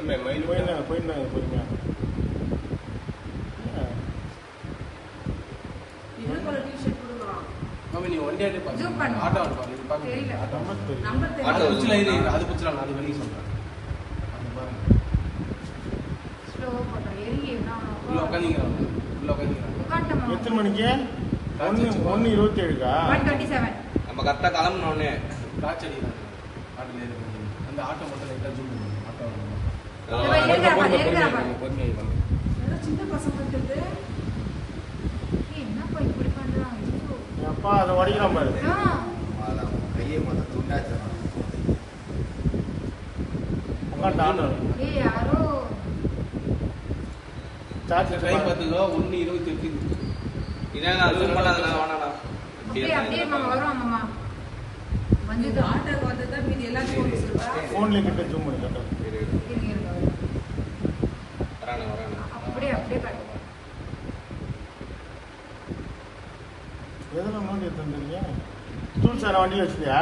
போயிருந்தாங்க பொறுமையா. நீ வண்டி ஆட்டோ அது பிடிச்சலாம் அது வெளியே சொல்றேன். எத்தனை மணிக்கு? 1:27க்கா? நம்ம கரெக்டா கிளம்புனோடனே காய்ச்சடி அந்த ஆட்டோ மட்டும் லைட்டா ஜூம் பண்ணுங்க. ஆட்டோ சின்ன பசங்க என்னப்பா இப்படி பண்றாங்க? அப்பா அதை வடிக்கிறான் பாரு. கையை மொத்தம் துண்டாச்சு. யாரோ சார்ஜ் டைம் பார்த்துக்கோ 1:28. இதான் ஜூம் பண்ணாதடா வேணாடா. அப்படியே மாமா வரோம் மாமா. வந்து ஆட்டோக்கு வந்ததா மீதி எல்லாத்தையும் போட்டு சொல்றா. ஃபோன்ல கிட்ட ஜூம் பண்ணி காட்டு. வரானே அப்படியே காட்டு. எதெல்லாம் நோண்டி எடுத்துருந்தீங்க? ஸ்டூல் சார் வண்டி வச்சுட்டியா?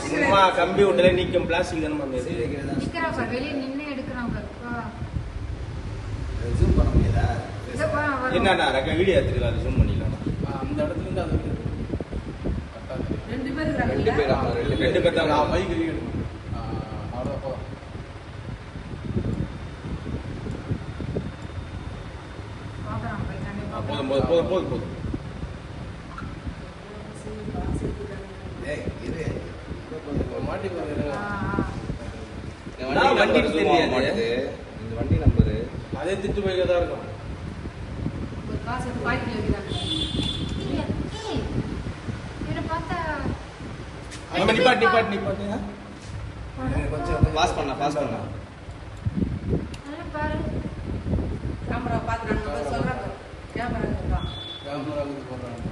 சும்மா கம்ப்யூட்டர்ல நீக்கும் பிளாஸ்டிக் தானே வந்து நிக்கறான் சார், வெளிய நின்னு எடுக்கறான் பாரு. ஜூம் பண்ண முடியாதா? என்னடா ரக வீடியோ எடுத்துக்கலாம், அது ஜூம் பண்ணிடலாம். அந்த இடத்துல இருந்து அது ரெண்டு பேர் இருக்காங்க. ரெண்டு பேர் தான். நான் பைக் எடுக்கணும். அவ்வளோ பாக்குறான் பை கண்டிப்பா. போதும். ஏய் இரு. மாட்டி வண்டி தெரியாது. இந்த வண்டி நம்பரு அதே திட்டு பைக்கா தான் இருக்கும். ஒரு காசு எடுத்து பாக்கெட்ல வைக்கிறாங்க. இவரை பார்த்தா நிப்பாட்டு கொஞ்சம் பாஸ் பண்ண நல்லா பாரு. கேமரா பாத்துறாங்க சொல்றாங்க. கேமரா கேமரா போடுறாங்க.